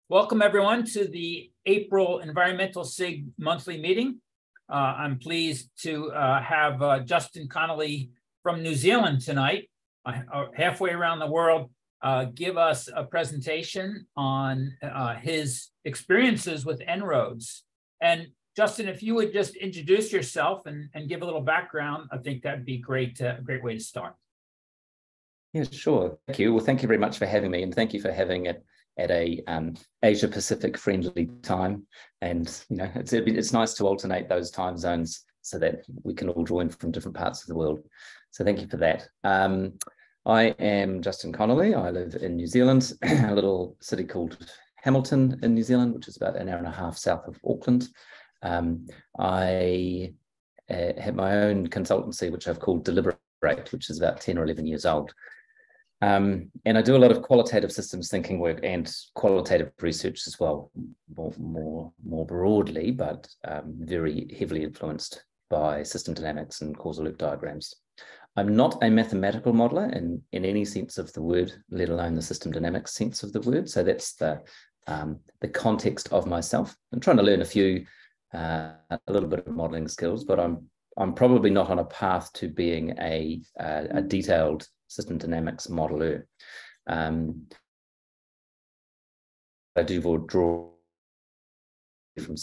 Welcome everyone to the April Environmental SIG monthly meeting. I'm pleased to have Justin Connolly from New Zealand tonight, halfway around the world, give us a presentation on his experiences with En-ROADS. And Justin, if you would just introduce yourself and give a little background, I think that'd be great, a great way to start. Yeah, sure. Thank you. Well, thank you very much for having me, and thank you for having it at a Asia Pacific friendly time. And it's nice to alternate those time zones so that we can all join from different parts of the world. So thank you for that. I am Justin Connolly. I live in New Zealand, a little city called Hamilton in New Zealand, which is about an hour and a half south of Auckland. I have my own consultancy, which I've called Deliberate, which is about 10 or 11 years old. And I do a lot of qualitative systems thinking work and qualitative research as well, more broadly, but very heavily influenced by system dynamics and causal loop diagrams. I'm not a mathematical modeler in any sense of the word, let alone the system dynamics sense of the word. So that's the context of myself. I'm trying to learn a little bit of modeling skills, but I'm probably not on a path to being a detailed system dynamics modeler. I do draw from.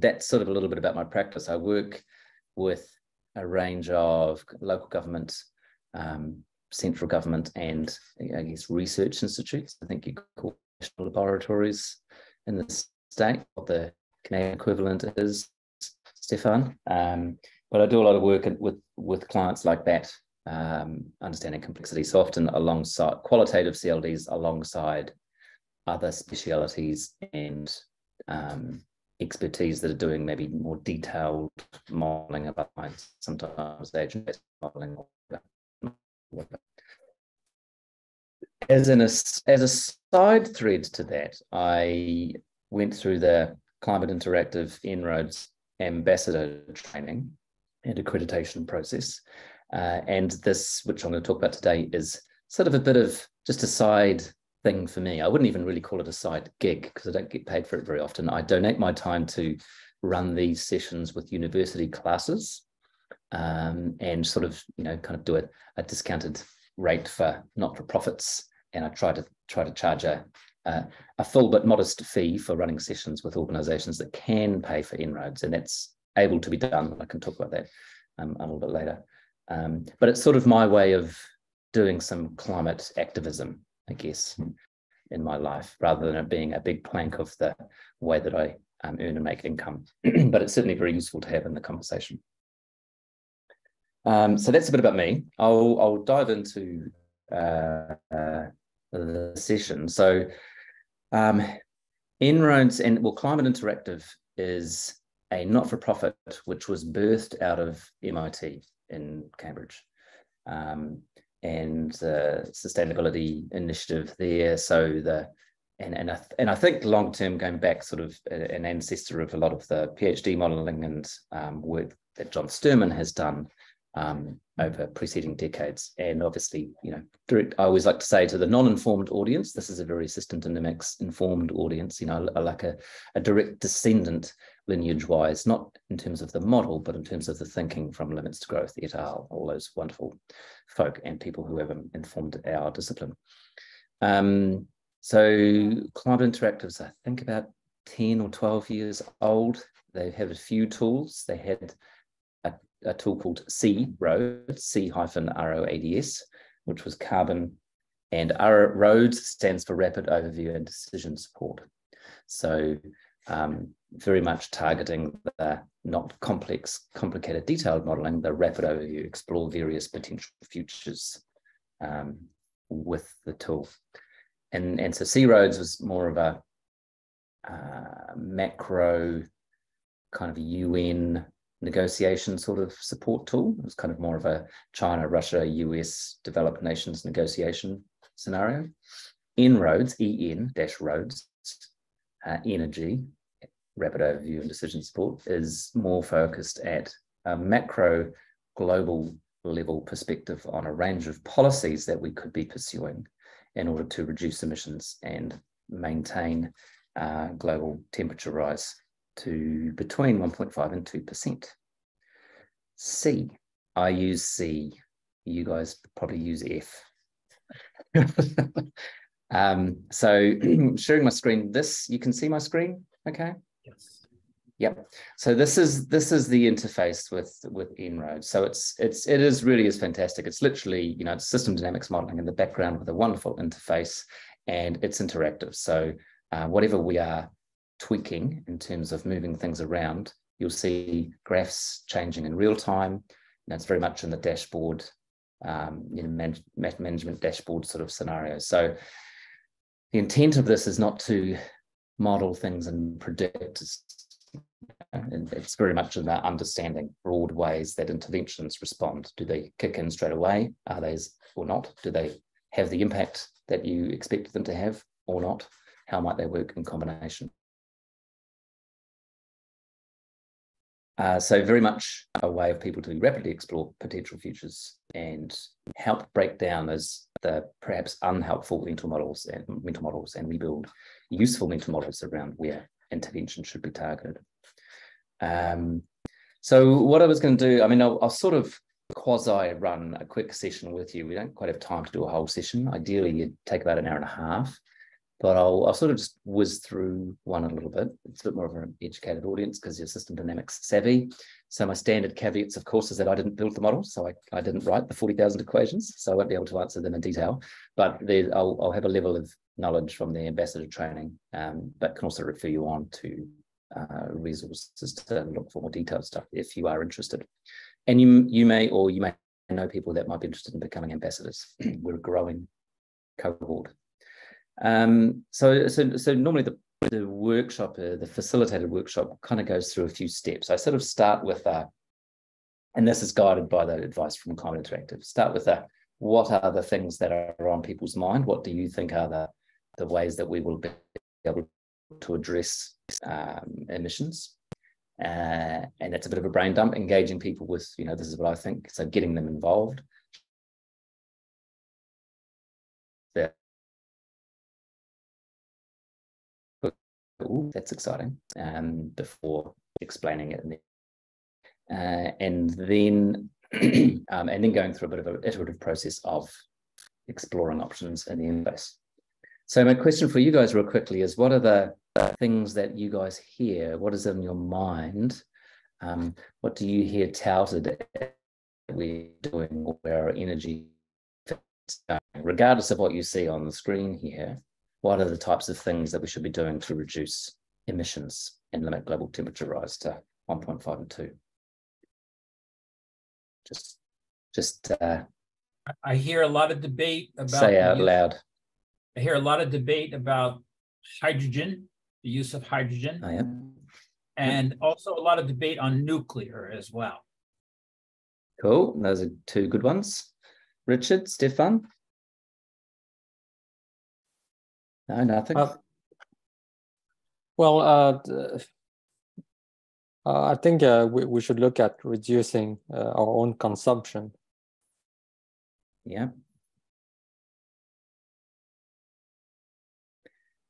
That's sort of a little bit about my practice. I work with a range of local government, central government, and I guess research institutes. I think you could call national laboratories in the state. What the Canadian equivalent is, Stefan. But I do a lot of work with clients like that, understanding complexity. So often alongside qualitative CLDs, alongside other specialities and expertise that are doing maybe more detailed modeling about sometimes agent-based modeling. As a side thread to that, I went through the Climate Interactive En-ROADS ambassador training and accreditation process. And this, which I'm going to talk about today, is sort of a bit of just a side thing for me. I wouldn't even really call it a side gig because I don't get paid for it very often. I donate my time to run these sessions with university classes and sort of, kind of do a discounted rate for not-for-profits. And I try to charge a full but modest fee for running sessions with organizations that can pay for En-ROADS, and that's able to be done. I can talk about that a little bit later. But it's sort of my way of doing some climate activism, I guess, in my life, rather than it being a big plank of the way that I earn and make income. But it's certainly very useful to have in the conversation. So that's a bit about me. I'll dive into the session. So En-ROADS Climate Interactive is a not-for-profit which was birthed out of MIT in Cambridge, and the sustainability initiative there. So I think long-term, going back, sort of an ancestor of a lot of the PhD modeling and work that John Sturman has done over preceding decades. And obviously, I always like to say to the non-informed audience, this is a very system dynamics informed audience, like a direct descendant lineage-wise, not in terms of the model, but in terms of the thinking from Limits to Growth et al., all those wonderful folk and people who have informed our discipline. So Climate Interactive's, I think, about 10 or 12 years old. They have a few tools. They had a tool called C-ROADS, C-ROADS, which was carbon, and ROADS stands for Rapid Overview and Decision Support. So very much targeting the not complicated detailed modeling, the rapid overview, explore various potential futures with the tool. And so C-ROADS was more of a macro kind of UN negotiation sort of support tool. It was kind of more of a China, Russia, US developed nations negotiation scenario. En-ROADS, EN-ROADS, energy, rapid overview and decision support, is more focused at a macro global level perspective on a range of policies that we could be pursuing in order to reduce emissions and maintain global temperature rise to between 1.5 and 2%. C, I use C. You guys probably use F. So sharing my screen, you can see my screen, okay? Yes. Yep. So this is the interface with En-ROADS. So it is fantastic. It's literally, it's system dynamics modeling in the background with a wonderful interface, and it's interactive. So whatever we are tweaking in terms of moving things around, you'll see graphs changing in real time. And it's very much in the dashboard, management dashboard sort of scenario. So the intent of this is not to model things and predict. It's very much about understanding broad ways that interventions respond. Do they kick in straight away? Are they or not? Do they have the impact that you expect them to have or not? How might they work in combination? So very much a way of people to rapidly explore potential futures and help break down the perhaps unhelpful mental models and rebuild useful mental models around where intervention should be targeted. So what I was going to do, I'll sort of quasi-run a quick session with you. We don't quite have time to do a whole session. Ideally, you'd take about an hour and a half. But I'll sort of just whiz through one a little bit. It's a bit more of an educated audience because you're system dynamics savvy. So my standard caveats, of course, is that I didn't build the model. So I didn't write the 40,000 equations. So I won't be able to answer them in detail. But I'll have a level of knowledge from the ambassador training, but can also refer you on to resources to look for more detailed stuff if you are interested. And you may know people that might be interested in becoming ambassadors. We're a growing cohort. So normally the workshop, the facilitated workshop kind of goes through a few steps. I sort of start with and this is guided by the advice from Climate Interactive. Start with what are the things that are on people's mind? What do you think are the ways that we will be able to address emissions? And it's a bit of a brain dump, engaging people with, this is what I think. So getting them involved. Ooh, that's exciting. Before explaining it, and then going through a bit of an iterative process of exploring options in the interface. So my question for you guys real quickly is, what are the things that you guys hear? What is in your mind? What do you hear touted that we're doing, or where our energy fits going? Regardless of what you see on the screen here, what are the types of things that we should be doing to reduce emissions and limit global temperature rise to 1.5 and 2? I hear a lot of debate about say out loud. I hear a lot of debate about hydrogen, the use of hydrogen, Oh, yeah. and also a lot of debate on nuclear as well. Cool. Those are two good ones. Richard, Stefan? No, nothing. I think we should look at reducing our own consumption. Yeah.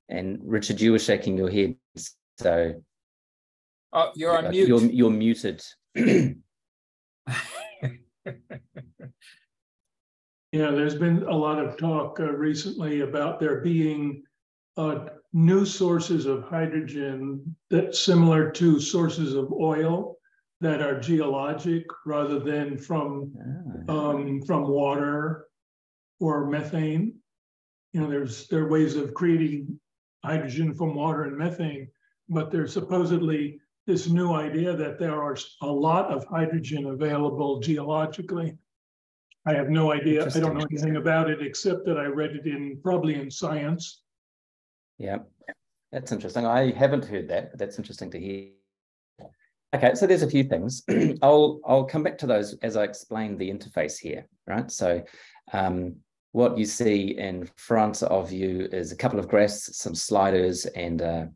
And Richard, you were shaking your head, so you're on mute. You're muted. Yeah, there's been a lot of talk recently about there being new sources of hydrogen that's similar to sources of oil that are geologic rather than from water or methane. There are ways of creating hydrogen from water and methane, but there's supposedly this new idea that there are a lot of hydrogen available geologically. I have no idea. I don't know anything about it except that I read it probably in Science. Yeah, that's interesting. I haven't heard that, but that's interesting to hear. Okay, so there's a few things. I'll come back to those as I explain the interface here, right? So what you see in front of you is a couple of graphs, some sliders, and a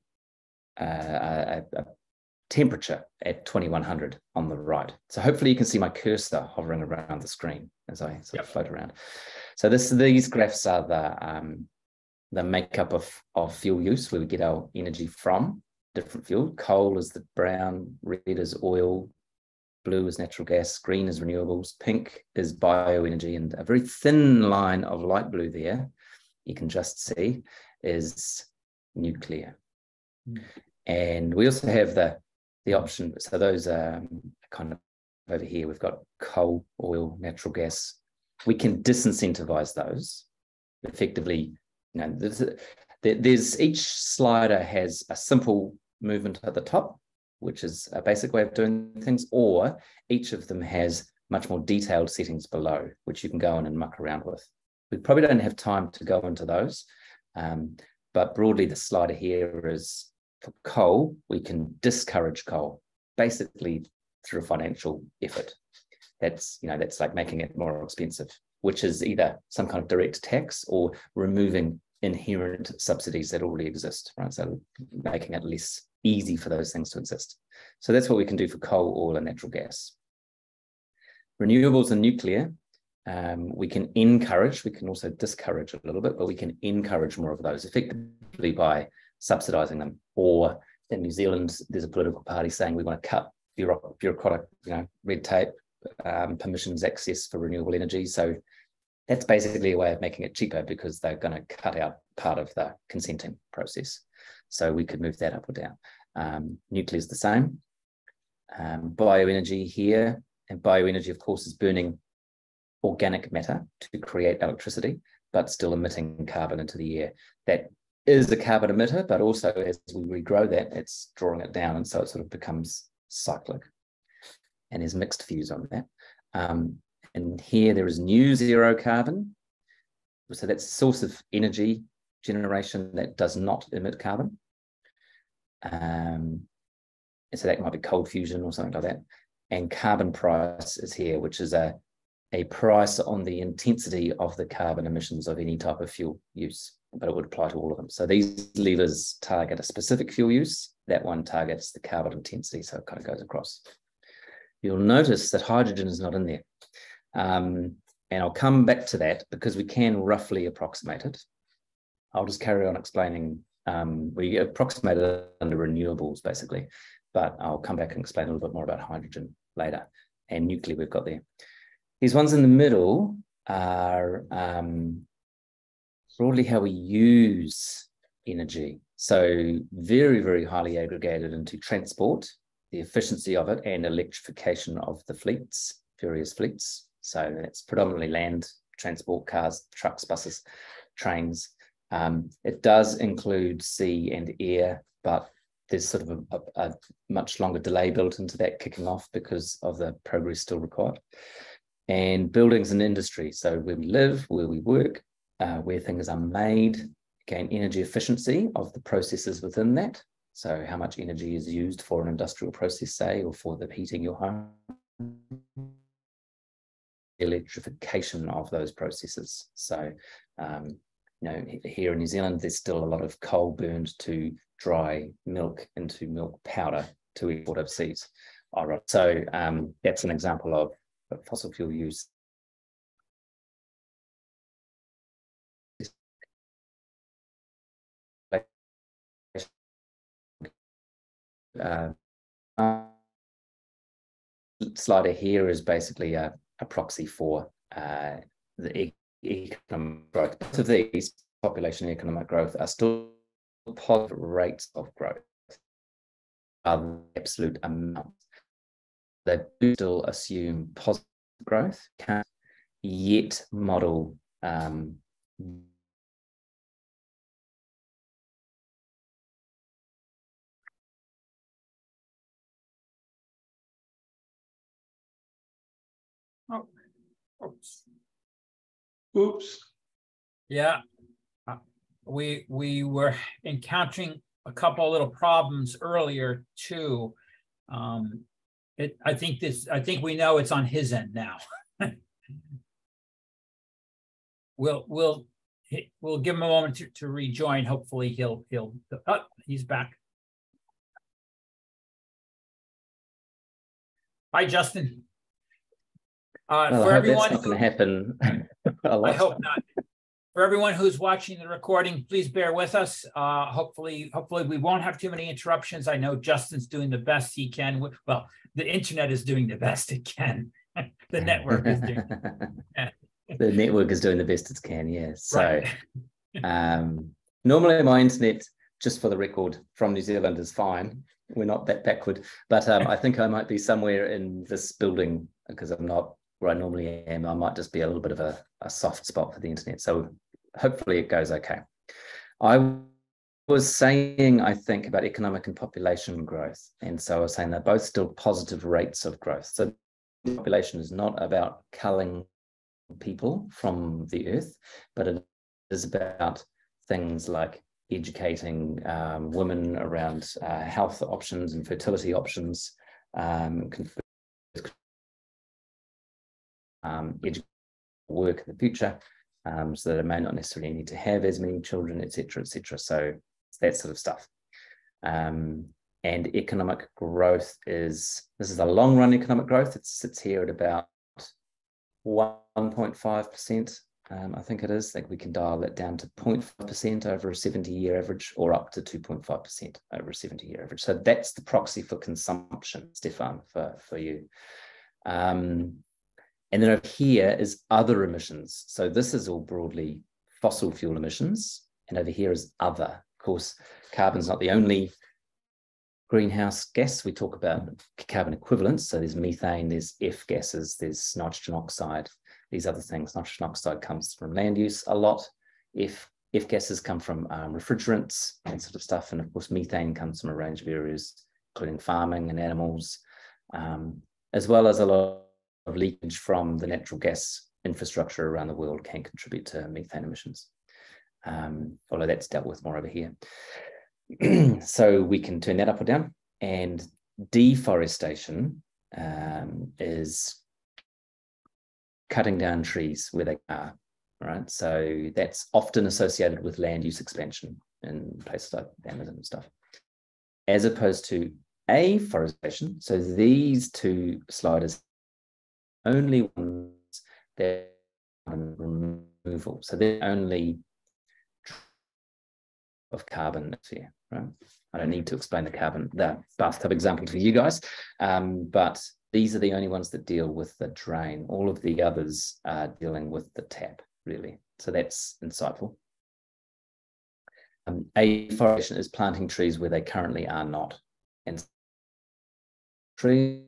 temperature at 2100 on the right. So hopefully you can see my cursor hovering around the screen as I sort of float around. So these graphs are the makeup of fuel use, where we get our energy from different fuel. Coal is the brown, red is oil, blue is natural gas, green is renewables, pink is bioenergy, and a very thin line of light blue there, you can just see, is nuclear. And we also have the option, so those are kind of over here, we've got coal, oil, natural gas. We can disincentivize those effectively. There's each slider has a simple movement at the top, which is a basic way of doing things, or each of them has much more detailed settings below, which you can go in and muck around with. We probably don't have time to go into those, but broadly the slider here is for coal, we can discourage coal, basically through financial effort. That's like making it more expensive, which is either some kind of direct tax or removing inherent subsidies that already exist, right? So making it less easy for those things to exist. So that's what we can do for coal, oil, and natural gas. Renewables and nuclear, we can encourage, we can also discourage a little bit, but we can encourage more of those effectively by subsidizing them. Or in New Zealand, there's a political party saying we want to cut bureaucratic, red tape, permissions access for renewable energy. So that's basically a way of making it cheaper, because they're going to cut out part of the consenting process. So we could move that up or down. Nuclear is the same. Bioenergy here, and bioenergy, of course, is burning organic matter to create electricity, but still emitting carbon into the air. That is a carbon emitter, but also as we regrow that, it's drawing it down, and so it sort of becomes cyclic. And there's mixed views on that. And here there is new zero carbon. So that's a source of energy generation that does not emit carbon. And so that might be cold fusion or something like that. And carbon price is here, which is a price on the intensity of the carbon emissions of any type of fuel use, but it would apply to all of them. So these levers target a specific fuel use. That one targets the carbon intensity, so it kind of goes across. You'll notice that hydrogen is not in there. And I'll come back to that because we can roughly approximate it. I'll just carry on explaining. We approximate it under renewables, basically, but I'll come back and explain a little bit more about hydrogen later. And nuclear we've got there. These ones in the middle are broadly how we use energy. So very, very highly aggregated into transport, the efficiency of it, and electrification of the fleets, various fleets. So that's predominantly land transport, cars, trucks, buses, trains. It does include sea and air, but there's sort of a much longer delay built into that kicking off because of the progress still required. And buildings and industry, so where we live, where we work, where things are made, again, energy efficiency of the processes within that. So how much energy is used for an industrial process, say, or for the heating your home. Electrification of those processes. So, here in New Zealand, there's still a lot of coal burned to dry milk into milk powder to export overseas. All right. So that's an example of fossil fuel use. Slider here is basically a proxy for the economic growth. Both of these, population and economic growth, are still positive rates of growth, absolute amounts. They do still assume positive growth, can't yet model Oops. Yeah, we were encountering a couple of little problems earlier too. I think we know it's on his end now. We'll give him a moment to rejoin. Hopefully he'll he's back. Hi, Justin. Well, For I hope everyone that's not going to happen a lot. I hope not. For everyone who's watching the recording, please bear with us. Hopefully we won't have too many interruptions. I know Justin's doing the best he can. Well, the internet is doing the best it can. The network is doing. The network is doing the best it can, yeah. So Right. normally my internet, just for the record, from New Zealand is fine. We're not that backward, but I think I might be somewhere in this building because I'm not where I normally am. I might just be a little bit of a soft spot for the internet. So hopefully it goes okay. I was saying, I think, about economic and population growth. And so I was saying they're both still positive rates of growth. So population is not about culling people from the earth, but it is about things like educating women around health options and fertility options, work in the future, so that it may not necessarily need to have as many children, etc., etc. So it's that sort of stuff. And economic growth this is a long run economic growth. It sits here at about 1.5%. I think it is. Like we can dial that down to 0.5% over a 70-year average, or up to 2.5% over a 70-year average. So that's the proxy for consumption, Stefan, for you. And then over here is other emissions. So this is all broadly fossil fuel emissions, and over here is other. Of course, carbon's not the only greenhouse gas. We talk about carbon equivalents. So there's methane, there's F gases, there's nitrogen oxide, these other things. Nitrogen oxide comes from land use a lot. F gases come from refrigerants and sort of stuff. And of course, methane comes from a range of areas, including farming and animals, as well as a lot of leakage from the natural gas infrastructure around the world can contribute to methane emissions. Although that's dealt with more over here. So we can turn that up or down. And deforestation is cutting down trees where they are, right? So that's often associated with land use expansion in places like Amazon and stuff, as opposed to afforestation. So these two sliders only ones that removal. So they're only of carbon here, right? I don't need to explain the bathtub example to you guys, but these are the only ones that deal with the drain. All of the others are dealing with the tap, really. So that's insightful. Afforestation is planting trees where they currently are not. And trees,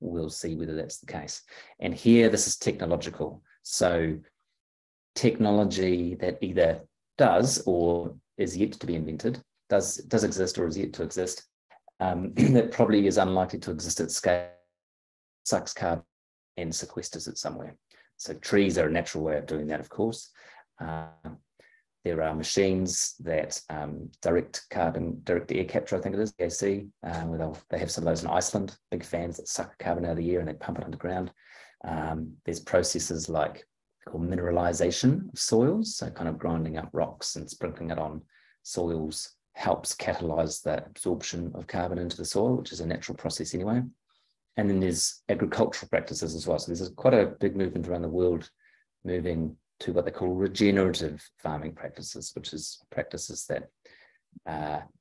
we'll see whether that's the case. And here, this is technological. So technology that either does or is yet to be invented, does exist or is yet to exist, that probably is unlikely to exist at scale, sucks carbon and sequesters it somewhere. So trees are a natural way of doing that, of course. There are machines that direct air capture, I think it is, AC, where they have some of those in Iceland, big fans that suck carbon out of the air and they pump it underground. There's processes like called mineralization of soils, so kind of grinding up rocks and sprinkling it on soils helps catalyze the absorption of carbon into the soil, which is a natural process anyway. And then there's agricultural practices as well. So there's quite a big movement around the world moving to what they call regenerative farming practices, which is practices that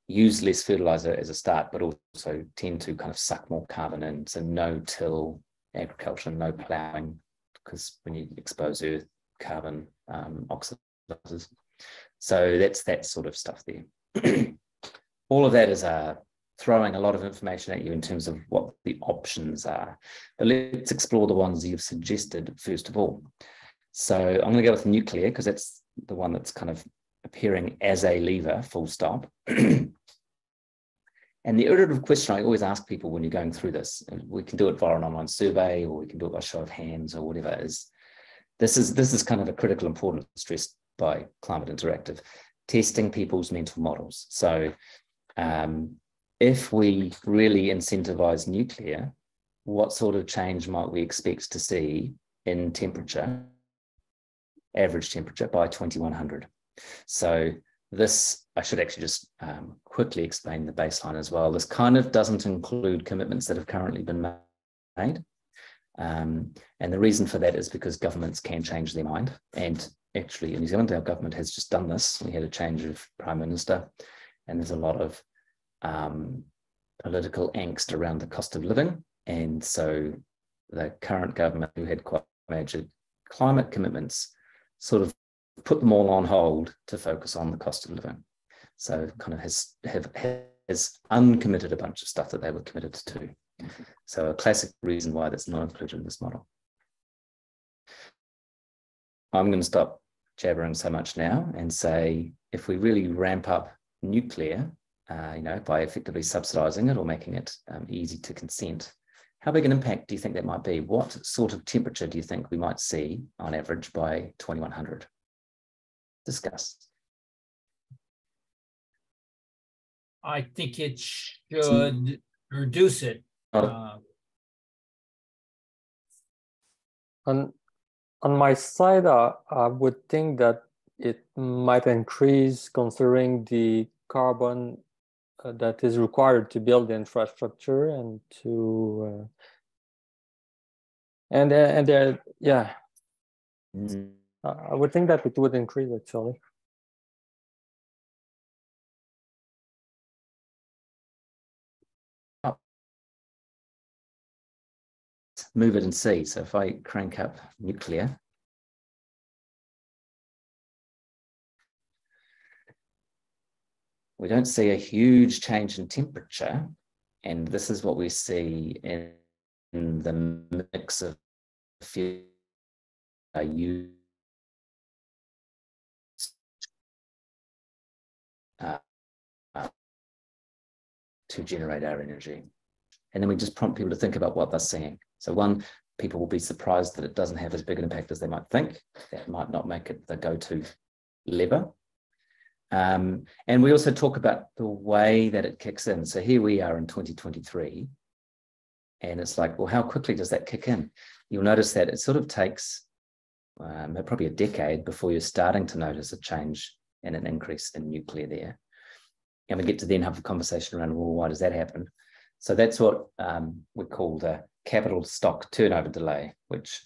use less fertilizer as a start, but also tend to kind of suck more carbon in. So no-till agriculture, no ploughing, because when you expose earth, carbon oxidizes. So that's that sort of stuff there. All of that is throwing a lot of information at you in terms of what the options are. But let's explore the ones you've suggested first of all. So I'm going to go with nuclear because that's the one that's kind of appearing as a lever, full stop. And the iterative question I always ask people when you're going through this, and we can do it via an online survey or we can do it by show of hands or whatever, is this is kind of a critical importance stressed by Climate Interactive, testing people's mental models. So if we really incentivize nuclear, what sort of change might we expect to see in temperature, average temperature by 2100? So this, I should actually just quickly explain the baseline as well. This kind of doesn't include commitments that have currently been made. And the reason for that is because governments can change their mind. And actually in New Zealand, our government has just done this. We had a change of Prime Minister, and there's a lot of political angst around the cost of living. And so the current government, who had quite major climate commitments, sort of put them all on hold to focus on the cost of living. So kind of has uncommitted a bunch of stuff that they were committed to. So a classic reason why that's not included in this model. I'm going to stop jabbering so much now and say, if we really ramp up nuclear, by effectively subsidizing it or making it easy to consent, how big an impact do you think that might be? What sort of temperature do you think we might see on average by 2100? Discuss. I think it should reduce it. On my side, I would think that it might increase considering the carbon that is required to build the infrastructure and to yeah. I would think that it would increase actually. Move it and see. So if I crank up nuclear, we don't see a huge change in temperature. And this is what we see in the mix of fuel used to generate our energy. And then we just prompt people to think about what they're seeing. So one, people will be surprised that it doesn't have as big an impact as they might think. That might not make it the go-to lever. And we also talk about the way that it kicks in. So here we are in 2023, and it's like, well, how quickly does that kick in? You'll notice that it sort of takes probably a decade before you're starting to notice a change and an increase in nuclear there. And we get to then have a conversation around, well, why does that happen? So that's what we call the capital stock turnover delay, which,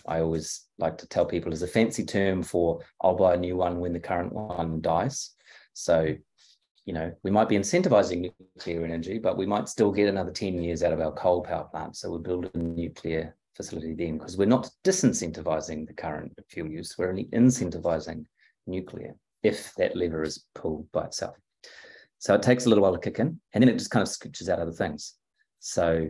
I always like to tell people is a fancy term for I'll buy a new one when the current one dies. So, we might be incentivizing nuclear energy, but we might still get another 10 years out of our coal power plant. So we'll build a nuclear facility then, because we're not disincentivizing the current fuel use, we're only incentivizing nuclear if that lever is pulled by itself. So it takes a little while to kick in, and then it just kind of scooches out other things. So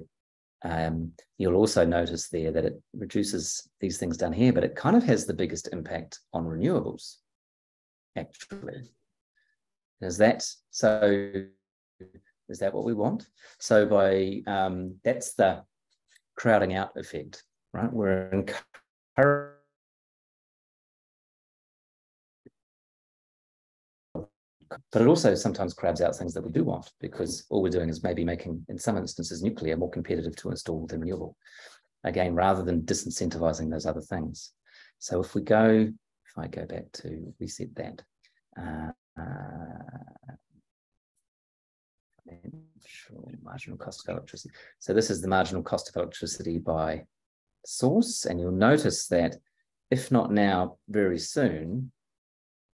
you'll also notice there that it reduces these things down here, but it kind of has the biggest impact on renewables, actually. Is that what we want? So by that's the crowding out effect, right? We're encouraging, but it also sometimes crowds out things that we do want, because all we're doing is maybe making, in some instances, nuclear more competitive to install than renewable. Again, rather than disincentivizing those other things. So if I go back to reset that, marginal cost of electricity. So this is the marginal cost of electricity by source, and you'll notice that if not now, very soon,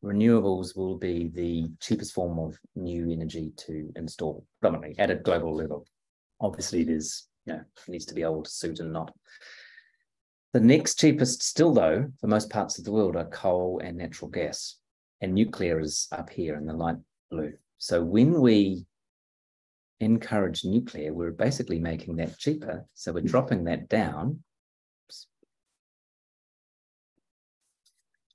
renewables will be the cheapest form of new energy to install, predominantly at a global level. Obviously, there's, it needs to be able to suit and not. The next cheapest still, though, for most parts of the world, are coal and natural gas. And nuclear is up here in the light blue. So when we encourage nuclear, we're basically making that cheaper. So we're dropping that down.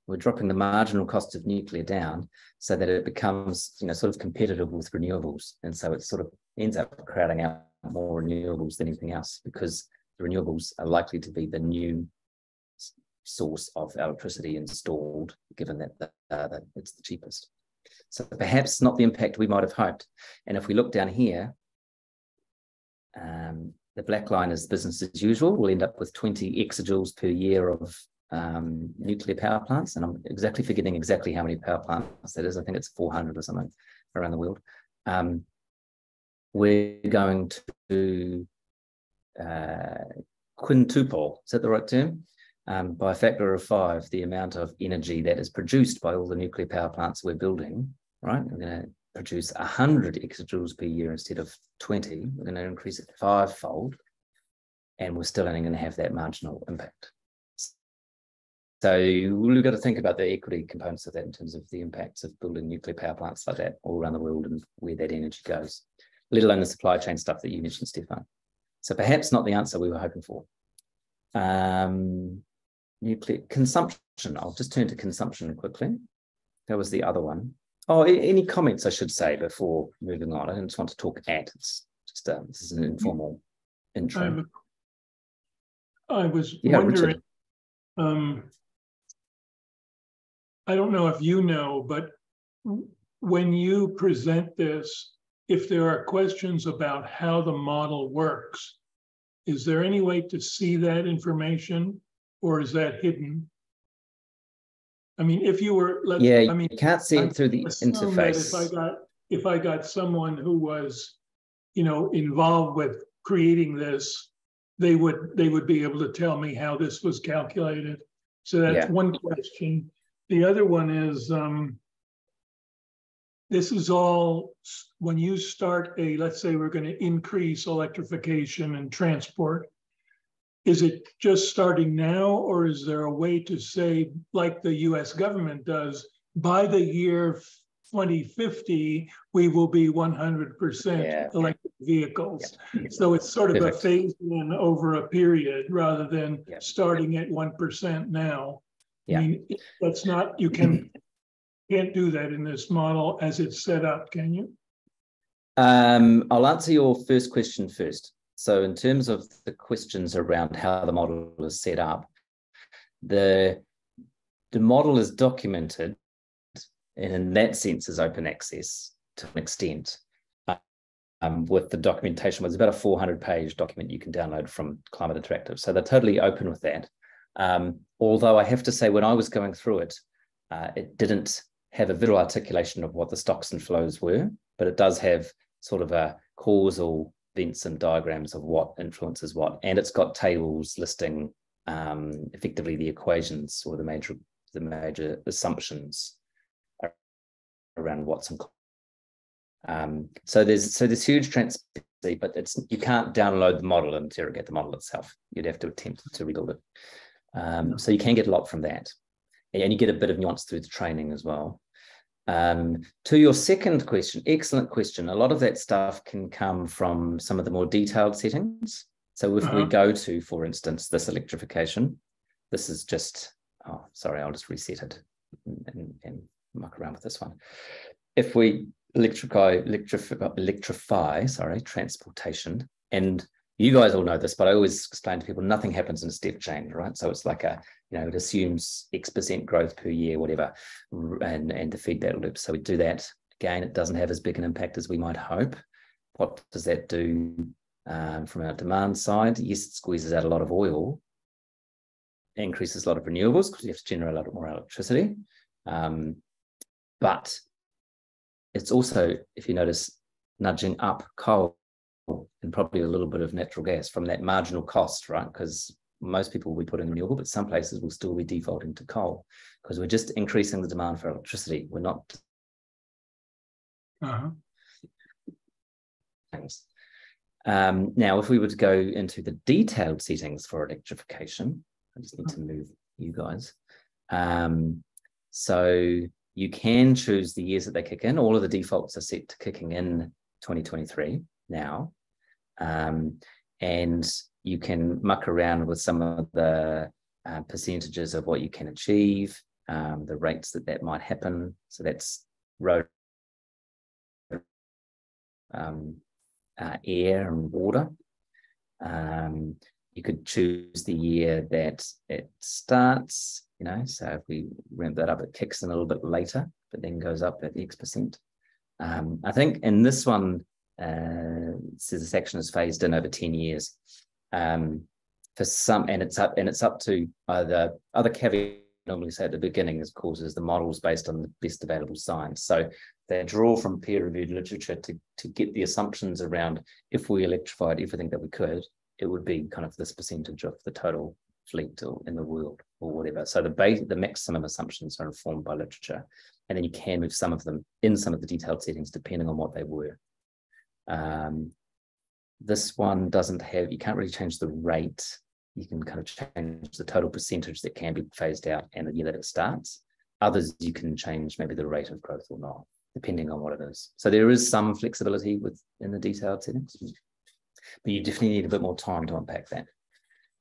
We're dropping the marginal cost of nuclear down so that it becomes, sort of competitive with renewables. And so it sort of ends up crowding out more renewables than anything else, because the renewables are likely to be the new source of electricity installed, given that it's the cheapest. So perhaps not the impact we might have hoped. And if we look down here, the black line is business as usual. We'll end up with 20 exajoules per year of nuclear power plants, and I'm forgetting exactly how many power plants that is. I think it's 400 or something around the world. We're going to quintuple, is that the right term? By a factor of 5, the amount of energy that is produced by all the nuclear power plants we're building, right? We're going to produce 100 exajoules per year instead of 20. We're going to increase it 5-fold, and we're still only going to have that marginal impact. So we've got to think about the equity components of that in terms of the impacts of building nuclear power plants like that all around the world and where that energy goes, let alone the supply chain stuff that you mentioned, Stefan. So perhaps not the answer we were hoping for. Nuclear consumption. I'll just turn to consumption quickly. That was the other one. Oh, any comments I should say before moving on? I don't just want to talk at. It's just this is an informal intro. I was wondering. I don't know if you know, but when you present this, if there are questions about how the model works, is there any way to see that information, or is that hidden? I mean, if you were, you can't see it through the interface. If I got someone who was, involved with creating this, they would be able to tell me how this was calculated. So that's one question. The other one is, this is all, when you start let's say we're going to increase electrification and transport, is it just starting now, or is there a way to say, like the US government does, by the year 2050, we will be 100% electric vehicles? So it's sort of a phase in over a period rather than starting at 1% now. I mean, that's not, you can't do that in this model as it's set up, can you? I'll answer your first question first. So in terms of the questions around how the model is set up, the model is documented, and in that sense is open access to an extent. With the documentation, it's about a 400-page document you can download from Climate Interactive. So they're totally open with that. Although I have to say, when I was going through it, it didn't have a visual articulation of what the stocks and flows were, but it does have sort of a causal events and diagrams of what influences what, and it's got tables listing effectively the equations or the major assumptions around what's included. So there's huge transparency, but you can't download the model and interrogate the model itself. You'd have to attempt to rebuild it. So you can get a lot from that, and you get a bit of nuance through the training as well. To your second question, excellent question. A lot of that stuff can come from some of the more detailed settings. So if we go to, for instance, this electrification, this is just, oh, sorry, I'll just reset it and muck around with this one. If we electrify, transportation, and you guys all know this, but I always explain to people, nothing happens in a step change, right? So it's like it assumes X% growth per year, whatever, and to feed that loop. So we do that. Again, it doesn't have as big an impact as we might hope. What does that do from our demand side? Yes, it squeezes out a lot of oil, increases a lot of renewables because you have to generate a lot more electricity. But it's also, if you notice, nudging up coal and probably a little bit of natural gas from that marginal cost, right? Because most people will be putting renewable, but some places will still be defaulting to coal because we're just increasing the demand for electricity. We're not. Now, if we were to go into the detailed settings for electrification, I just need to move you guys. So you can choose the years that they kick in. All of the defaults are set to kicking in 2023 now. And you can muck around with some of the percentages of what you can achieve, the rates that might happen. So that's road, air and water. You could choose the year that it starts, so if we ramp that up, it kicks in a little bit later, but then goes up at X%. I think in this one, says this action is phased in over 10 years. For some, and it's up to the other caveat I normally say at the beginning, of course, is the models based on the best available science. So they draw from peer-reviewed literature to get the assumptions around if we electrified everything that we could it would be kind of this percentage of the total fleet or in the world or whatever. So the maximum assumptions are informed by literature, and then you can move some of them in some of the detailed settings depending on what they were. This one doesn't have, you can't really change the rate. You can kind of change the total percentage that can be phased out and the year that it starts. Others, you can change maybe the rate of growth or not, depending on what it is. So there is some flexibility within the detailed settings, but you definitely need a bit more time to unpack that.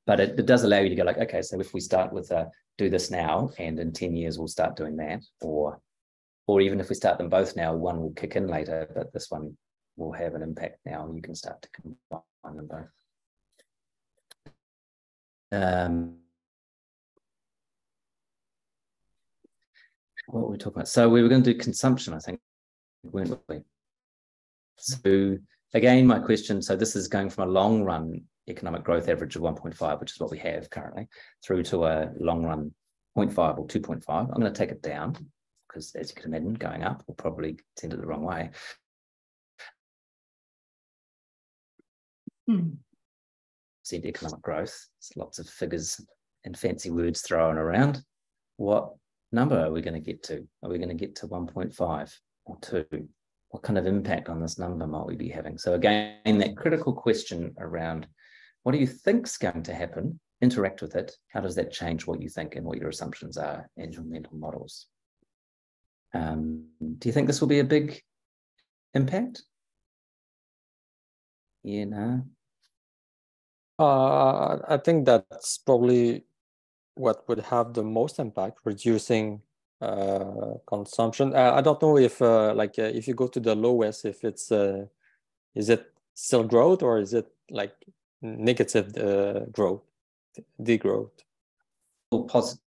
But it does allow you to go like, okay, so if we start with do this now, and in 10 years we'll start doing that, or even if we start them both now, one will kick in later, but this one will have an impact now, and you can start to combine them both. What were we talking about? So we were going to do consumption, I think, weren't we? So again, my question, so this is going from a long run economic growth average of 1.5, which is what we have currently, through to a long run 0.5 or 2.5. I'm going to take it down because, as you can imagine, going up will probably send it the wrong way. Percent economic growth. There's lots of figures and fancy words thrown around. What number are we going to get to? Are we going to get to 1.5 or 2? What kind of impact on this number might we be having? So again, that critical question around what do you think's going to happen? Interact with it. How does that change what you think and what your assumptions are and your mental models? Do you think this will be a big impact? Yeah, no. I think that's probably what would have the most impact, reducing consumption. I don't know if if you go to the lowest, if it's is it still growth or is it like negative growth, degrowth? Positive.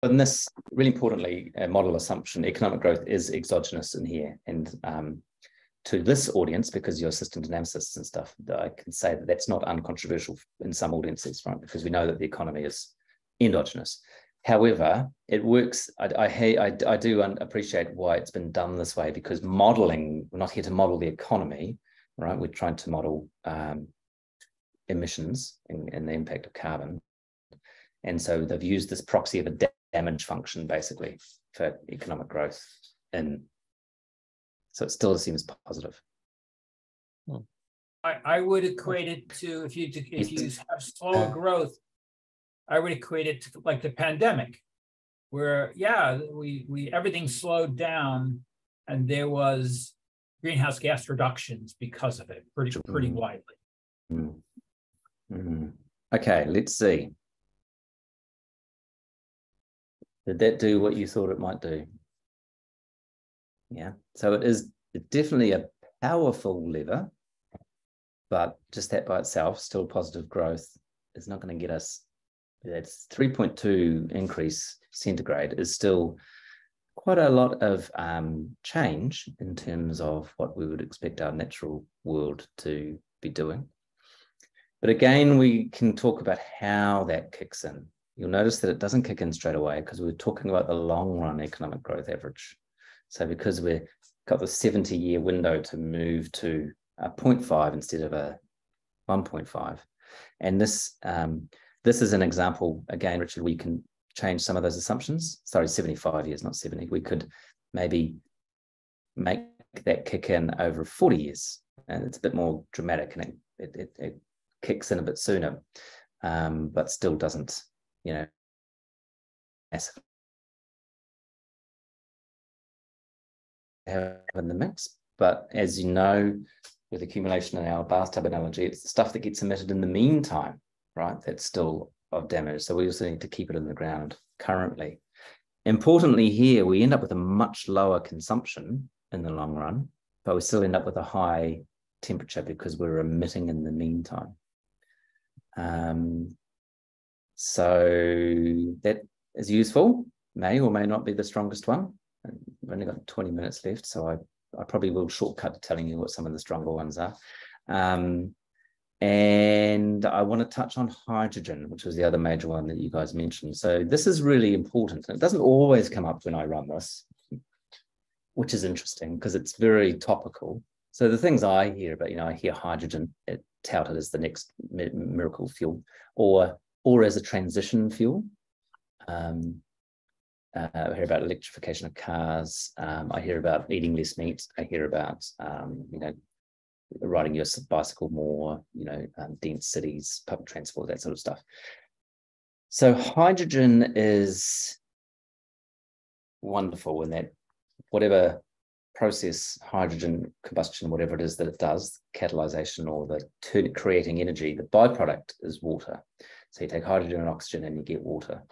And this, really importantly, model assumption, economic growth is exogenous in here. And to this audience, because you're system dynamicists and stuff, I can say that that's not uncontroversial in some audiences, right? Because we know that the economy is endogenous. However, it works. I do appreciate why it's been done this way, because modeling, we're not here to model the economy, right? We're trying to model emissions and the impact of carbon. And so they've used this proxy of a damage function, basically, for economic growth. And so it still seems positive. I would equate it to, if you have slower growth, I would equate it to like the pandemic, where everything slowed down and there was greenhouse gas reductions because of it, pretty widely. Okay, let's see. Did that do what you thought it might do? Yeah, so it's definitely a powerful lever, but just that by itself, still positive growth, is not going to get us. That's 3.2 increase centigrade is still quite a lot of change in terms of what we would expect our natural world to be doing. But again, we can talk about how that kicks in. You'll notice that it doesn't kick in straight away because we're talking about the long run economic growth average. So because we've got the 70-year window to move to a 0.5 instead of a 1.5. And this is an example, again, Richard, we can change some of those assumptions. Sorry, 75 years, not 70. We could maybe make that kick in over 40 years. And it's a bit more dramatic and it kicks in a bit sooner, but still doesn't, massive have in the mix. But as you know, with accumulation in our bathtub analogy, it's the stuff that gets emitted in the meantime, right? That's still of damage. So we also need to keep it in the ground currently. Importantly here, we end up with a much lower consumption in the long run, but we still end up with a high temperature because we're emitting in the meantime. So that is useful, may or may not be the strongest one. I've only got 20 minutes left, so I probably will shortcut to telling you what some of the stronger ones are. And I want to touch on hydrogen, which was the other major one that you guys mentioned. So this is really important. It doesn't always come up when I run this, which is interesting because it's very topical. So the things I hear about, I hear hydrogen touted as the next miracle fuel, or as a transition fuel. I hear about electrification of cars. I hear about eating less meat. I hear about riding your bicycle more. Dense cities, public transport, that sort of stuff. So hydrogen is wonderful in that whatever process, hydrogen combustion, whatever it is that it does, catalyzation or the creating energy, the byproduct is water. So you take hydrogen and oxygen and you get water.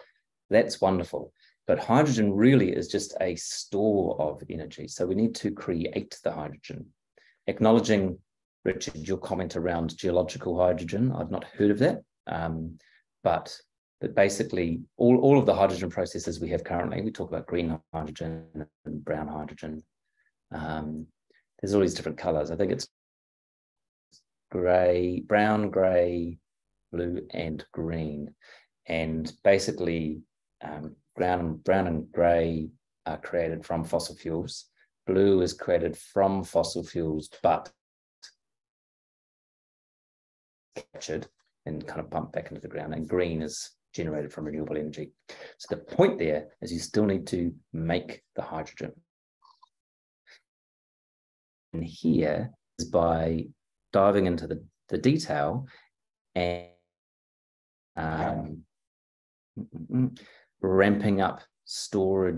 That's wonderful. But hydrogen really is just a store of energy. So we need to create the hydrogen. Acknowledging, Richard, your comment around geological hydrogen, I've not heard of that. But basically all of the hydrogen processes we have currently, we talk about green hydrogen and brown hydrogen. There's all these different colors. I think it's gray, brown, gray, blue, and green. And basically, brown and gray are created from fossil fuels. Blue is created from fossil fuels, but captured and kind of pumped back into the ground. And green is generated from renewable energy. So the point there is you still need to make the hydrogen. And here is by diving into the detail and ramping up storage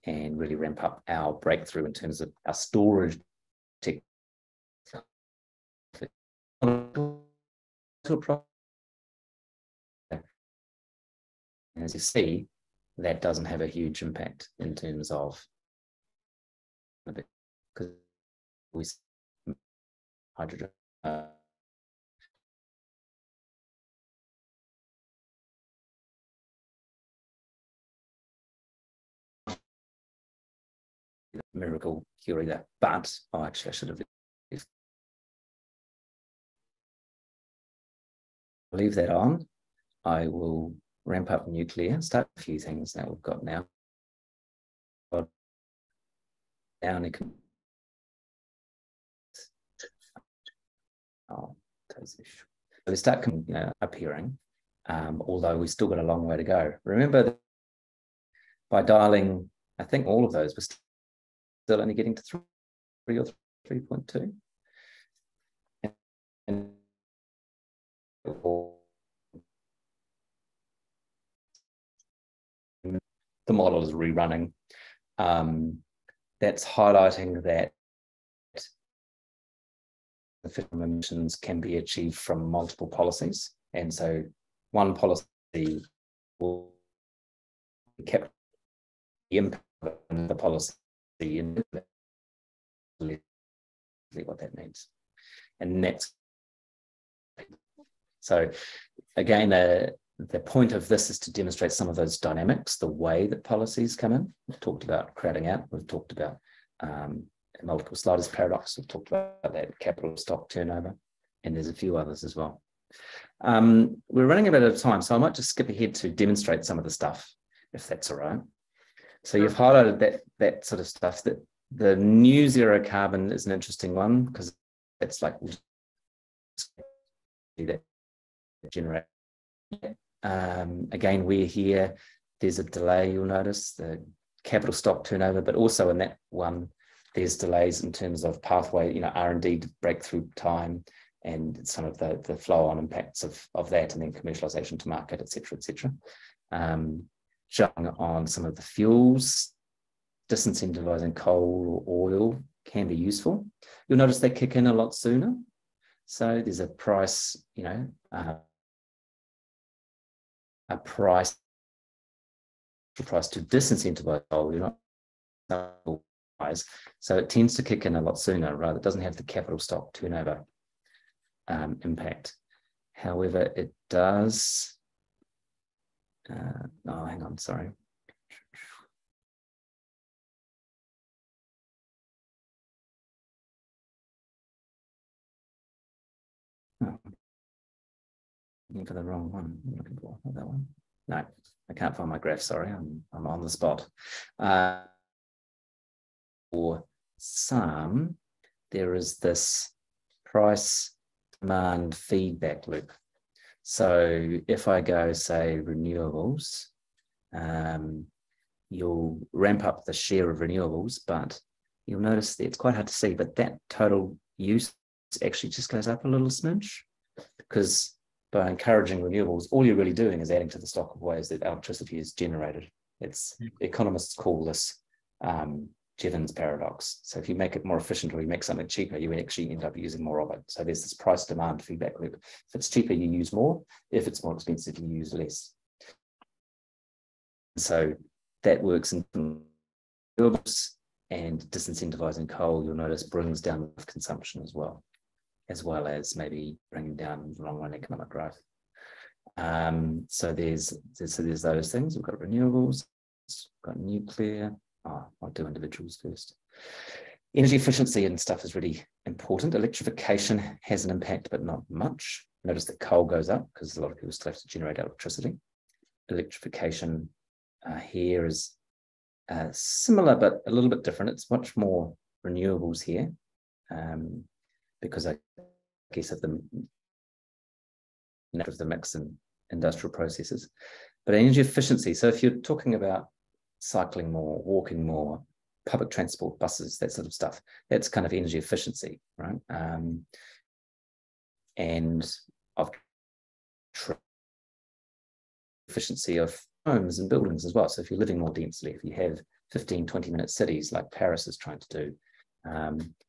and really ramp up our breakthrough in terms of our storage technology. And as you see, that doesn't have a huge impact in terms of because we hydrogen. Miracle cure either, but actually I should have leave that on. I will ramp up nuclear, start a few things that we've got now. Down it can so they start appearing, although we've still got a long way to go. Remember that by dialing, I think all of those, we're still only getting to 3 or 3.2. And the model is rerunning. That's highlighting that the emissions can be achieved from multiple policies. And so one policy will keep the impact of the policy in what that means. And that's so again, the point of this is to demonstrate some of those dynamics, the way that policies come in. We've talked about crowding out, we've talked about multiple sliders paradox, we've talked about that capital stock turnover, and there's a few others as well. We're running a bit out of time, so I might just skip ahead to demonstrate some of the stuff, if that's all right. So you've highlighted that sort of stuff. That the new zero carbon is an interesting one because it's like that generate. Again, we're here. There's a delay. You'll notice the capital stock turnover, but also in that one, there's delays in terms of pathway, R&D breakthrough time, and some of the flow-on impacts of that, and then commercialization to market, et cetera, et cetera. Showing on some of the fuels, disincentivizing coal or oil can be useful. You'll notice they kick in a lot sooner. So there's a price, a price to disincentivize coal. You're not wise. So it tends to kick in a lot sooner, right? It doesn't have the capital stock turnover impact. However, it does. Oh, hang on, sorry. Oh, looking for the wrong one. I'm looking for that one. No, I can't find my graph. Sorry, I'm on the spot. For some, there is this price demand feedback loop. So if I go, say, renewables, you'll ramp up the share of renewables, but you'll notice that it's quite hard to see, but that total use actually just goes up a little smidge, because by encouraging renewables, all you're really doing is adding to the stock of ways that electricity is generated. Economists call this Jevons paradox. So if you make it more efficient or you make something cheaper, you actually end up using more of it. So there's this price demand feedback loop. If it's cheaper, you use more. If it's more expensive, you use less. So that works in renewables, and disincentivizing coal, you'll notice, brings down consumption as well as maybe bringing down long-run economic growth. So there's those things. We've got renewables, we've got nuclear. I'll do individuals first. Energy efficiency and stuff is really important. Electrification has an impact, but not much. Notice that coal goes up because a lot of people still have to generate electricity. Electrification here is similar, but a little bit different. It's much more renewables here, because I guess of the mix in industrial processes. But energy efficiency, so if you're talking about cycling more, walking more, public transport, buses, that sort of stuff, that's kind of energy efficiency, right? And of efficiency of homes and buildings as well. So if you're living more densely, if you have 15, 20-minute cities like Paris is trying to do,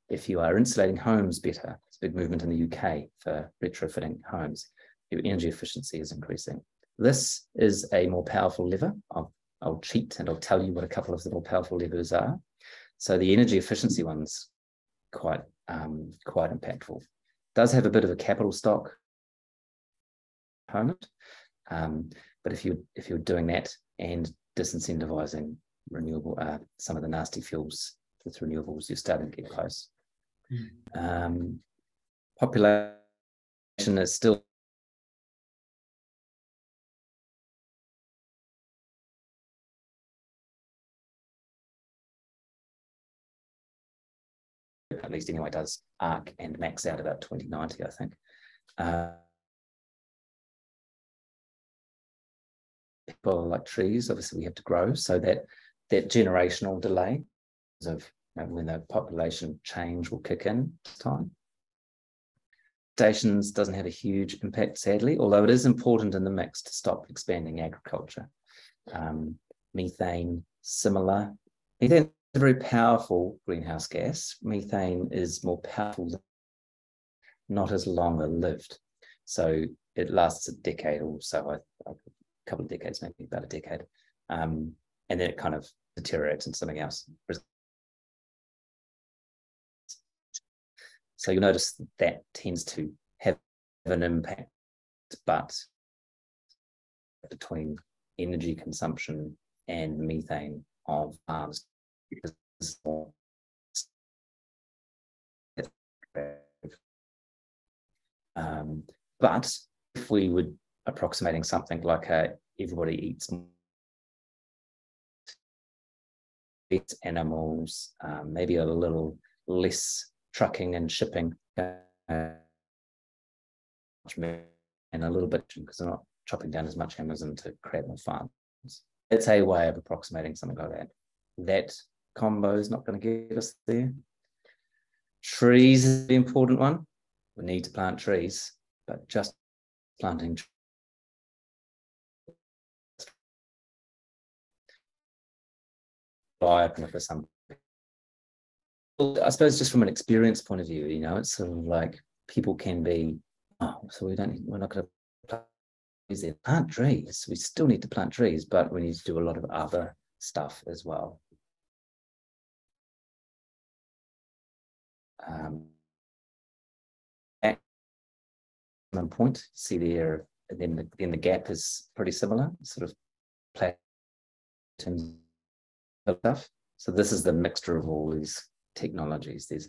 if you are insulating homes better, it's a big movement in the UK for retrofitting homes, your energy efficiency is increasing. This is a more powerful lever. I'll cheat and I'll tell you what a couple of the more powerful levers are. So the energy efficiency one's quite impactful. Does have a bit of a capital stock component, but if you're doing that and disincentivizing renewable some of the nasty fuels with renewables, you're starting to get close. Population is still at least anyway, does arc and max out about 2090, I think. People like trees, obviously we have to grow, so that generational delay of when the population change will kick in time. Stations doesn't have a huge impact, sadly, although it is important in the mix to stop expanding agriculture. Methane, similar. Methane is a very powerful greenhouse gas. Methane is more powerful, not as long lived. So it lasts a decade or so, a couple of decades, maybe about a decade. And then it kind of deteriorates into something else. So you'll notice that tends to have an impact, but between energy consumption and methane of farms. But if we were approximating something like everybody eats animals, maybe a little less trucking and shipping, and a little bit because they're not chopping down as much Amazon to create more farms. It's a way of approximating something like that. That combo is not going to get us there. Trees is the important one. We need to plant trees, but just planting trees. For some, I suppose just from an experience point of view, it's sort of like people can be, so we're not going to plant trees. We still need to plant trees, but we need to do a lot of other stuff as well. At one point, see there, and then the gap is pretty similar, sort of patterns of stuff. So this is the mixture of all these technologies. There's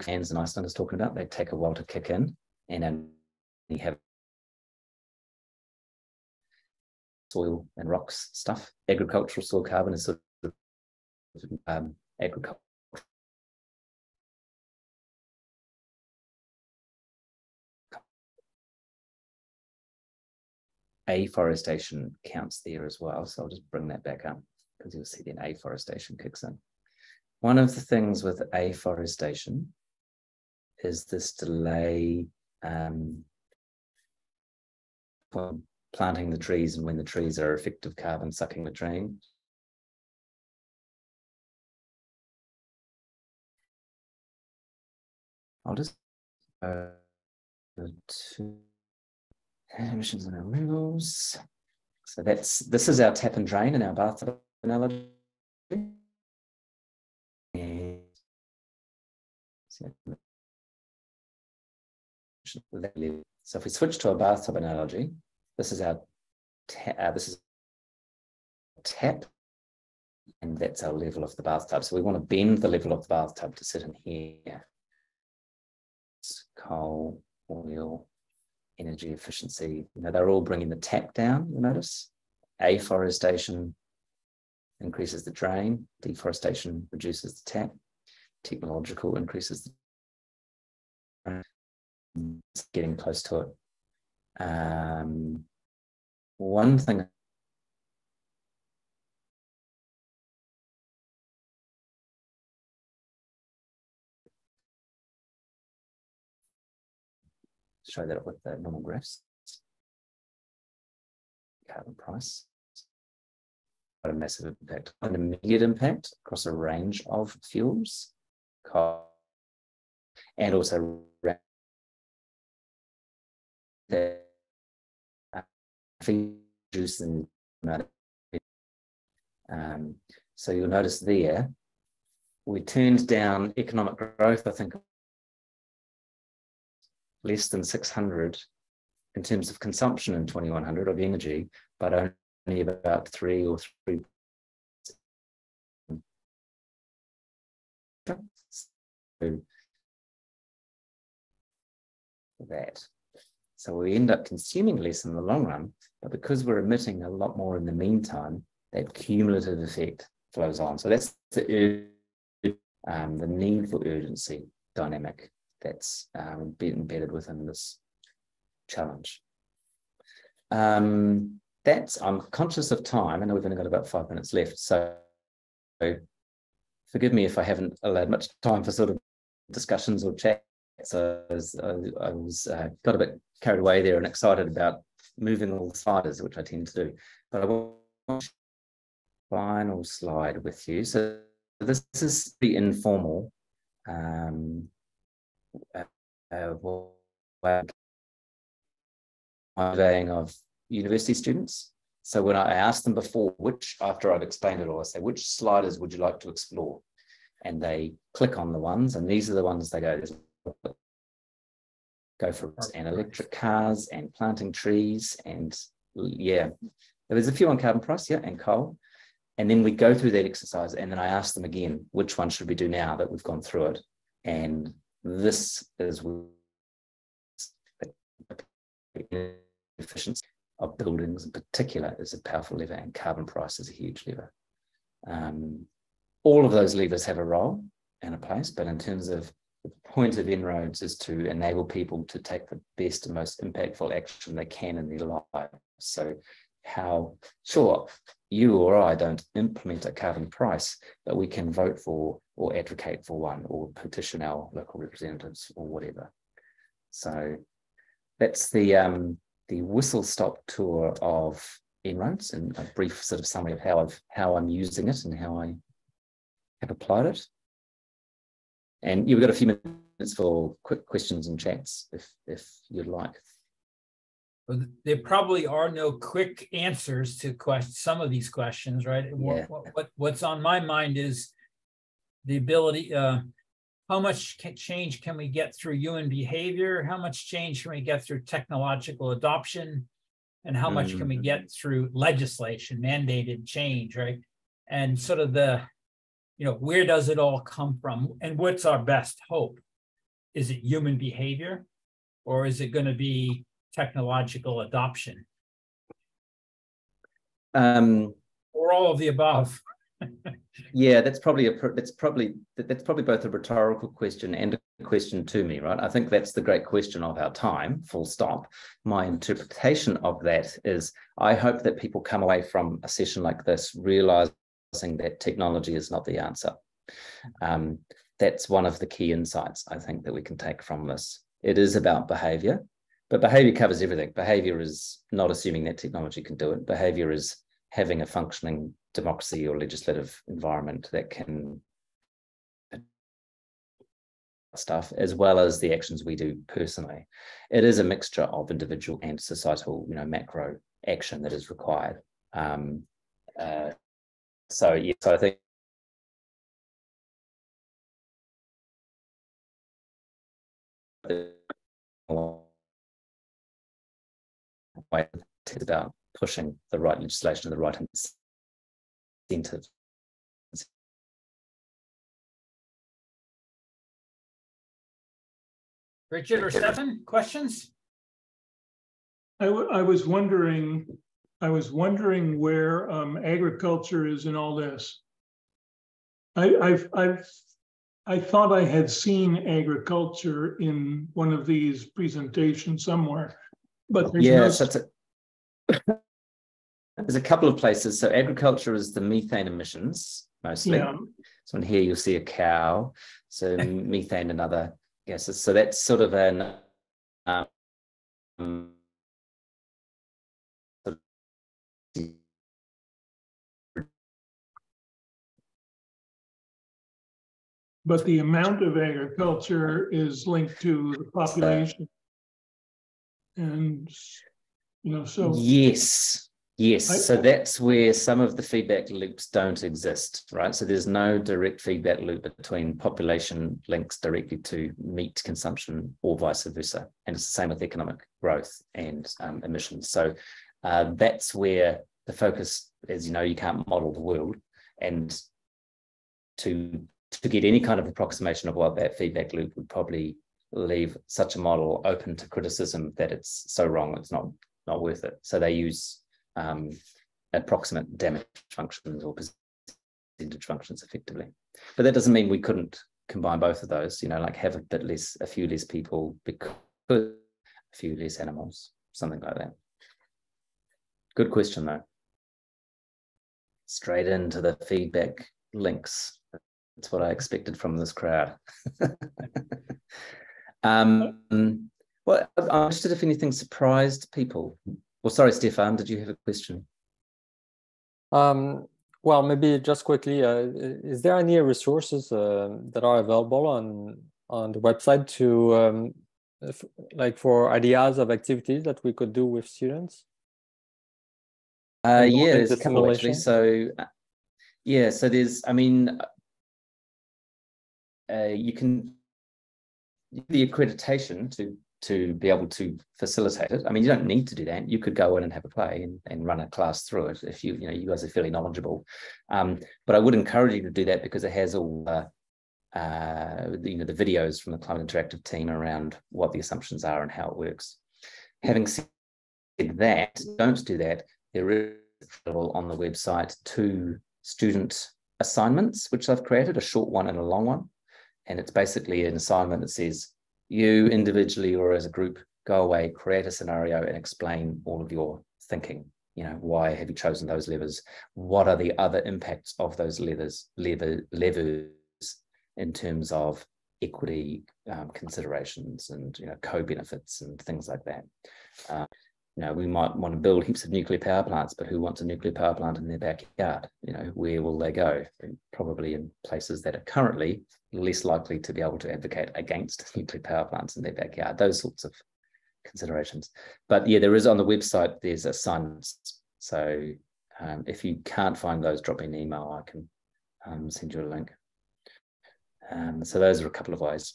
hands in Iceland is talking about, they take a while to kick in, and then you have soil and rocks stuff. Agricultural soil carbon is sort of agriculture. Afforestation counts there as well, so I'll just bring that back up because you'll see then afforestation kicks in. One of the things with afforestation is this delay for planting the trees and when the trees are effective carbon sucking latrine. I'll just go to emissions and removals. So this is our tap and drain in our bathtub analogy. So if we switch to a bathtub analogy, this is our tap, and that's our level of the bathtub. So we want to bend the level of the bathtub to sit in here. It's coal, oil, energy efficiency. You know, they're all bringing the tap down. You notice afforestation increases the drain, deforestation reduces the tap, technological increases the drain. It's getting close to it. One thing show that with the normal graphs. Carbon price. Quite a massive impact. An immediate impact across a range of fuels, and also the reduce the amount of, so you'll notice there we turned down economic growth, I think less than 600 in terms of consumption in 2100 of energy, but only about 3 or 3. That. So we end up consuming less in the long run, but because we're emitting a lot more in the meantime, that cumulative effect flows on. So that's the need for urgency dynamic that's embedded within this challenge. I'm conscious of time. I know we've only got about 5 minutes left, so forgive me if I haven't allowed much time for sort of discussions or chat. So I was got a bit carried away there and excited about moving all the sliders, which I tend to do. But I want final slide with you. So this is the informal surveying of university students. So when I asked them before, after I'd explained it all, I say, which sliders would you like to explore? And they click on the ones, and these are the ones they go for, and electric cars and planting trees, and yeah, there's a few on carbon price, yeah, and coal. And then we go through that exercise, and then I ask them again, which one should we do now that we've gone through it? And this is efficiency of buildings in particular is a powerful lever, and carbon price is a huge lever. All of those levers have a role and a place, but in terms of the point of En-ROADS is to enable people to take the best and most impactful action they can in their lives. So sure, you or I don't implement a carbon price, but we can vote for or advocate for one or petition our local representatives or whatever. So that's the whistle-stop tour of En-ROADS and a brief sort of summary of how I'm using it and how I have applied it. And you've got a few minutes for quick questions and chats if you'd like. Well, there probably are no quick answers to some of these questions, right? Yeah. What's on my mind is the ability, how much change can we get through human behavior? How much change can we get through technological adoption? And how much can we get through legislation, mandated change, right? And sort of where does it all come from? And what's our best hope? is it human behavior, or is it going to be technological adoption? Or all of the above? Yeah, that's probably both a rhetorical question and a question to me, right? I think that's the great question of our time, full stop. My interpretation of that is I hope that people come away from a session like this realizing that technology is not the answer. That's one of the key insights I think that we can take from this. It is about behavior, but behavior covers everything. Behavior is not assuming that technology can do it. Behavior is having a functioning democracy or legislative environment that can stuff, as well as the actions we do personally. It is a mixture of individual and societal, macro action that is required. So I think it's about pushing the right legislation and the right incentives. Richard or Stefan, questions? I was wondering where agriculture is in all this. I thought I had seen agriculture in one of these presentations somewhere, but there's there's a couple of places. So agriculture is the methane emissions mostly. Yeah. So in here you'll see a cow. So methane and other gases. So that's sort of an but the amount of agriculture is linked to the population. And, so. Yes. So that's where some of the feedback loops don't exist, right? So there's no direct feedback loop between population links directly to meat consumption or vice versa. And it's the same with economic growth and emissions. So that's where the focus is, you can't model the world. And to get any kind of approximation of what that feedback loop would probably leave such a model open to criticism that it's so wrong, it's not worth it. So they use approximate damage functions or percentage functions effectively. But that doesn't mean we couldn't combine both of those, like have a few less people because a few less animals, something like that. Good question though. Straight into the feedback links. That's what I expected from this crowd. Well, I'm interested if anything surprised people. Well, sorry, Stefan, did you have a question? Well, maybe just quickly, is there any resources that are available on the website to, for ideas of activities that we could do with students? Yeah, there's a couple actually. So, so there's, you can the accreditation to be able to facilitate it. You don't need to do that. You could go in and have a play and run a class through it if you guys are fairly knowledgeable. But I would encourage you to do that because it has all the videos from the Climate Interactive team around what the assumptions are and how it works. Having said that, don't do that. There is available on the website 2 student assignments, which I've created, a short one and a long one. And it's basically an assignment that says, you individually or as a group, go away, create a scenario and explain all of your thinking. Why have you chosen those levers? What are the other impacts of those levers in terms of equity considerations and co-benefits and things like that. We might want to build heaps of nuclear power plants, but who wants a nuclear power plant in their backyard? Where will they go? Probably in places that are currently less likely to be able to advocate against nuclear power plants in their backyard, those sorts of considerations. But yeah, there is on the website, there's assignments. So if you can't find those, drop me an email, I can send you a link. So those are a couple of ways.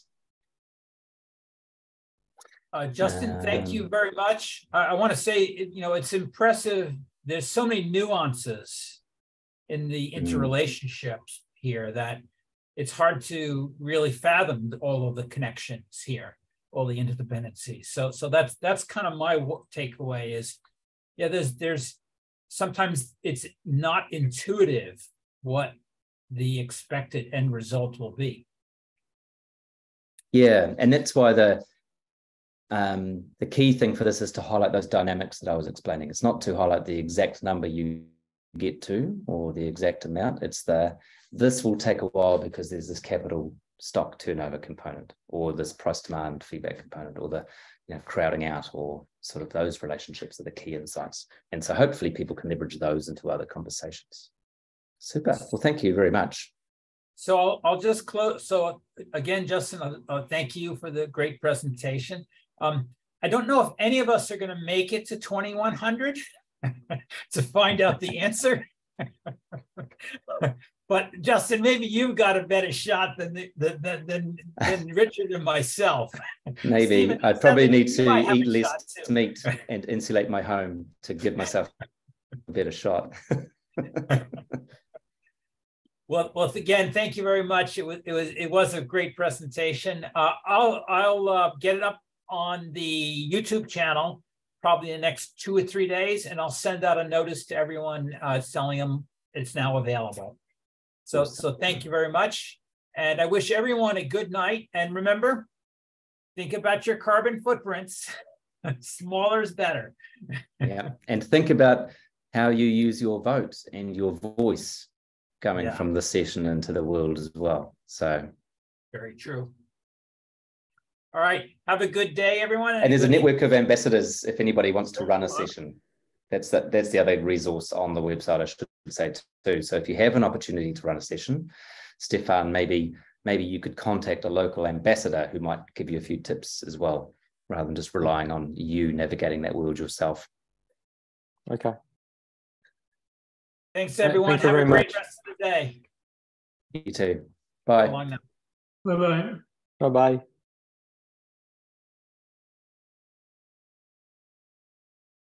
Justin, thank you very much. I want to say, it's impressive. There's so many nuances in the interrelationships here that it's hard to really fathom all of the connections here, all the interdependencies. So that's kind of my takeaway is, yeah, there's sometimes it's not intuitive what the expected end result will be. Yeah, and that's why the key thing for this is to highlight those dynamics that I was explaining. It's not to highlight the exact number you get to or the exact amount. It's this will take a while because there's this capital stock turnover component, or this price demand feedback component, or the crowding out, or sort of those relationships are the key insights. And so hopefully people can leverage those into other conversations. Super. Well, thank you very much. So I'll just close. So again, Justin, thank you for the great presentation. I don't know if any of us are going to make it to 2100 to find out the answer. But Justin, maybe you've got a better shot than Richard and myself. Maybe. Stephen, I probably need to eat less too. meat and insulate my home to give myself a better shot. Well, again, thank you very much. It was a great presentation. I'll get it up on the YouTube channel probably in the next 2 or 3 days, and I'll send out a notice to everyone telling them it's now available. So thank you very much, and I wish everyone a good night. And remember, think about your carbon footprints. Smaller is better. Yeah, and think about how you use your vote and your voice coming from the session into the world as well. So very true. All right. Have a good day, everyone. And there's a network of ambassadors if anybody wants to run a session. That's the other resource on the website, I should say too. So if you have an opportunity to run a session, Stefan, maybe you could contact a local ambassador who might give you a few tips as well, rather than just relying on you navigating that world yourself. Okay. Thanks, everyone. Thank you Have very a great much. rest of the day. You too. Bye. Bye-bye. Bye-bye.